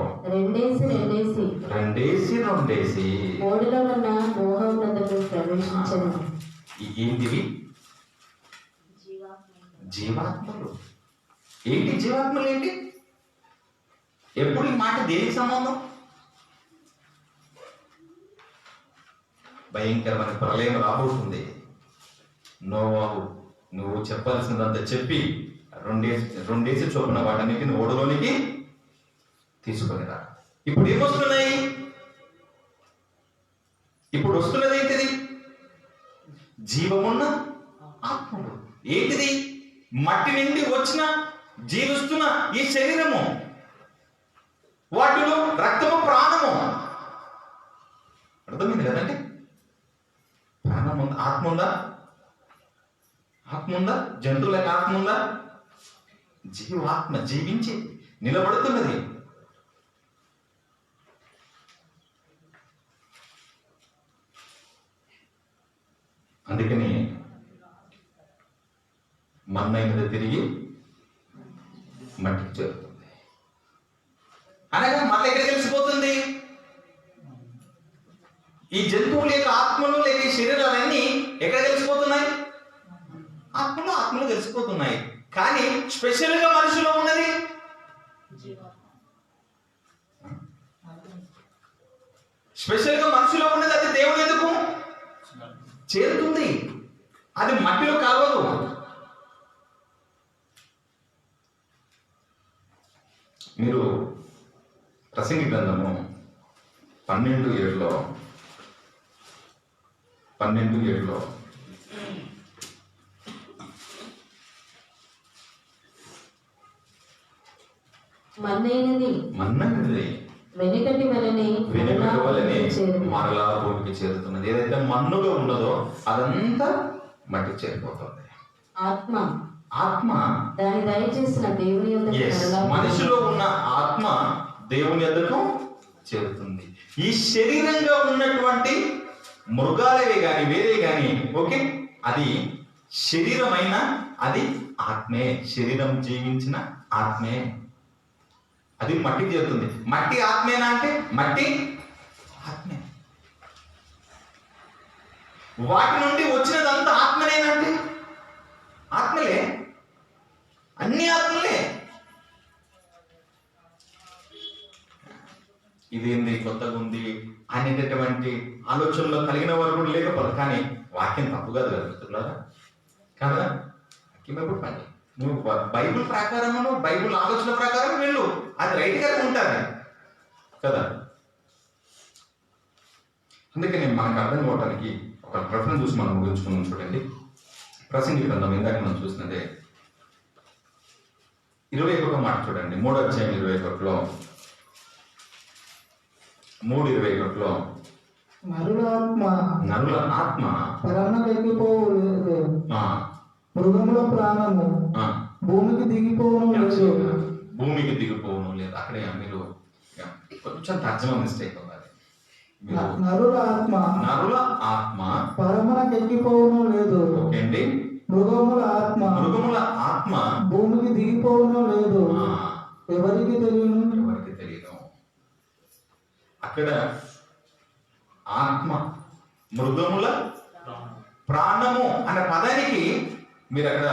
రెండేసి ఓడిలో ఉన్న మోహమునకు ప్రవేశించను. ఏంటివి? జీవాత్మలు. ఏంటి జీవాత్మలు? ఏంటి? ఎప్పుడు ఈ మాట దేనికి సంబంధం? భయంకరమైన ప్రళయం రాబోతుంది. నోవాహు నువ్వు చెప్పాల్సిందంతా చెప్పి రెండేసి చొప్పున వాటన్నిటిని ఓడలోనికి తీసుకునిరా. ఇప్పుడు ఏమొస్తున్నాయి? ఇప్పుడు వస్తున్నది ఏంటిది? జీవమున్న ఆత్మలు. ఏంటిది? మట్టి నుండి వచ్చిన జీవిస్తున్న ఈ శరీరము, వాటిలో రక్తము, ప్రాణము. అర్థమైంది కదండి? ప్రాణం ఉందా? ఆత్మ ఉందా? ఆత్మ ఉందా? జంతువులకు ఆత్మ ఉందా? జీవాత్మ జీవించి నిలబడుతున్నది. అందుకని మన్నైనది తిరిగి మట్టికి చేరుతుంది. అనగా మళ్ళీ ఎక్కడ కలిసిపోతుంది? ఈ జంతువుల యొక్క ఆత్మలు లేక ఈ శరీరాలన్నీ ఎక్కడ కలిసిపోతున్నాయి? ఆత్మలో కలిసిపోతున్నాయి. కానీ స్పెషల్ గా మనిషిలో ఉన్నది స్పెషల్ గా మనిషిలో ఉన్నది అది దేవుడు ఎందుకు చేరుతుంది, అది మట్టిలో కలవదు. మీరు ప్రసంగి గ్రంథము 12:7 మన్నైనది వెనుకటి వలనే మరలా భూమికి చేరుతున్నది. ఏదైతే మన్నుగా ఉన్నదో అదంతా మట్టికి చేరిపోతుంది. ఆత్మ దాని దయచేసిన దేవుని యొద్దకు మనిషిలో ఉన్న ఆత్మ దేవుని యొద్దకు చేరుతుంది. ఈ శరీరంగా ఉన్నటువంటి మృగాలవే గాని వేరే గాని ఓకే, అది శరీరమైన అది ఆత్మే, శరీరం జీవించిన ఆత్మే, అది మట్టికి చేరుతుంది. మట్టి ఆత్మేనా అంటే మట్టి ఆత్మే. వాటి నుండి వచ్చినదంతా ఆత్మనేనంటే ఆత్మలే, అన్ని ఆత్మలే. ఇదేంది కొత్తగా ఉంది అనేటటువంటి ఆలోచనలో కలిగిన వారు కూడా లేకపోతే, కానీ వాక్యం తప్పు కాదు కదా మిత్రులారా, కదా? వాక్యం ఎప్పుడు పని, నువ్వు బైబిల్ ప్రకారము బైబిల్ ఆలోచన ప్రకారం వెళ్ళు, అది రైట్ గా ఉంటుంది కదా. అందుకని మనకు అర్థం కావడానికి ఒక రెఫరెన్స్ చూసి మనం ముగించుకున్నాం. చూడండి, ప్రసంగి గ్రంథం ఇందాక మనం చూసినదే 21 మాట చూడండి, 3వ అధ్యాయం 21లో 3:21లో నరుల ఆత్మ పరమకెక్కిపోవులేదు, మృగముల ప్రాణము భూమికి దిగిపోవును లేదు. అక్కడే మీరు కొంచెం తర్జమా మిస్టేక్ అవ్వాలి. నరుల ఆత్మ పరమకెక్కిపోవును లేదు. ఓకే అండి, మృగముల ఆత్మ భూమికి దిగిపోవును లేదు, ఎవరికి తెలియను. అక్కడ ఆత్మ, మృగముల ప్రాణము అనే పదానికి మీరు అక్కడ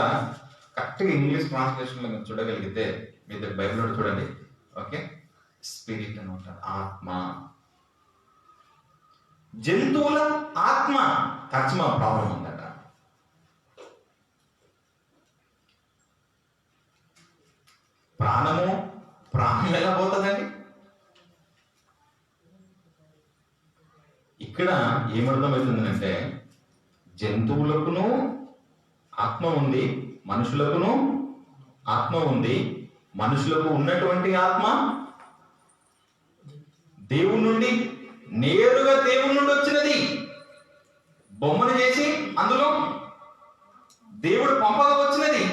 కరెక్ట్గా ఇంగ్లీష్ ట్రాన్స్లేషన్ లో మీరు చూడగలిగితే, మీ దగ్గర బైబిల్లో చూడండి, ఓకే, స్పిరిట్ అని ఉంటారు, ఆత్మ. జంతువుల ఆత్మ తర్జమా ప్రాబ్లం ఉందట. ప్రాణం ఎలా పోతుందండి? ఇక్కడ ఏమర్థమవుతుందంటే, జంతువులకును ఆత్మ ఉంది, మనుషులకును ఆత్మ ఉంది. మనుషులకు ఉన్నటువంటి ఆత్మ దేవుని నుండి, నేరుగా దేవుని నుండి వచ్చినది. బొమ్మను చేసి అందులో దేవుడు పంపగా వచ్చినది.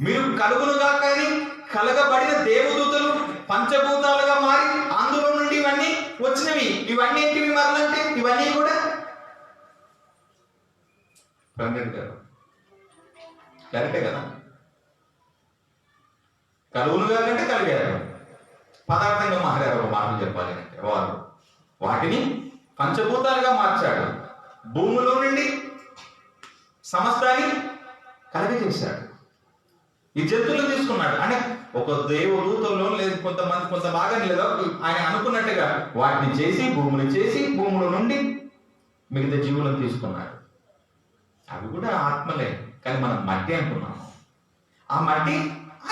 మీరు కలుగునుగా కానీ కలగబడిన దేవదూతలు పంచభూతాలుగా మారి అందులో నుండి ఇవన్నీ వచ్చినవి. ఇవన్నీ ఏంటివి మరలంటే? ఇవన్నీ కూడా కరెక్టే కదా. కలుగునుగా అంటే కలిగారు, పదార్థంగా మారారు. ఒక మాటలు చెప్పాలి అంటే వారు వాటిని పంచభూతాలుగా మార్చాడు. భూమిలో నుండి సమస్తాన్ని కలగజేశాడు. ఈ జంతువులు తీసుకున్నాడు అంటే ఒక దేవదూతల్లో లేదు కొంతమంది కొంత భాగాన్ని లేదా ఆయన అనుకున్నట్టుగా వాటిని చేసి భూమిని చేసి భూముల నుండి మిగతా జీవులను తీసుకున్నాడు. అవి కూడా ఆత్మలే, కానీ మనం మట్టి అనుకున్నాము. ఆ మట్టి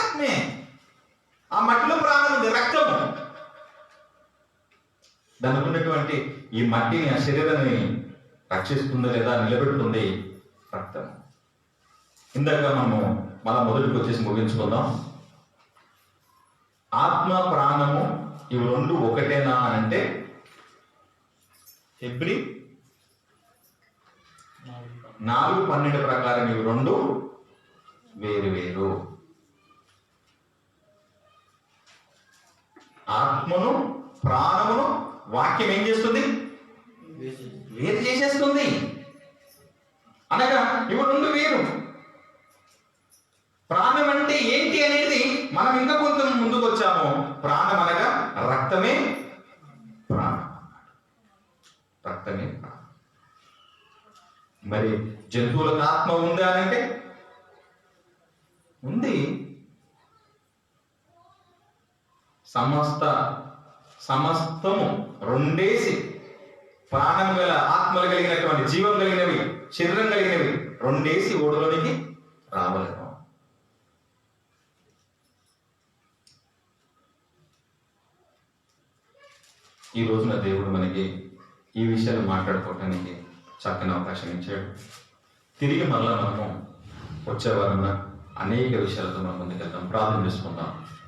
ఆత్మే. ఆ మట్టిలో ప్రాణం ఉంది, రక్తము. దానికి ఉన్నటువంటి ఈ మట్టిని, ఆ శరీరాన్ని రక్షిస్తుంది లేదా నిలబెడుతుంది రక్తం. ఇందాక మనము మళ్ళా మొదటికి వచ్చేసి ముగించుకుందాం. ఆత్మ ప్రాణము ఇవి రెండు ఒకటేనా అంటే హెబ్రీ 4:12 ప్రకారం ఇవి రెండు వేరు వేరు. ఆత్మను ప్రాణమును వాక్యం ఏం చేస్తుంది? వేరు చేసేస్తుంది. అనగా ఇవి రెండు వేరు. ప్రాణం అంటే ఏంటి అనేది మనం ఇంకా కొంచెం ముందుకు వచ్చాము. ప్రాణం అనగా రక్తమే ప్రాణం. రక్తమే ప్రాణం. మరి జంతువులకు ఆత్మ ఉందా అంటే ఉంది. సమస్తము రెండేసి ప్రాణం గల ఆత్మలు కలిగినటువంటి జీవం కలిగినవి, శరీరం కలిగినవి రెండేసి ఓడలోనికి రావలేము. ఈ రోజున దేవుడు మనకి ఈ విషయాలు మాట్లాడుకోవటానికి చక్కని అవకాశం ఇచ్చాడు. తిరిగి మళ్ళా మనము వచ్చే వారం అనేక విషయాలతో మనం ముందుకెళ్తాం. ప్రార్థన చేసుకుందాం.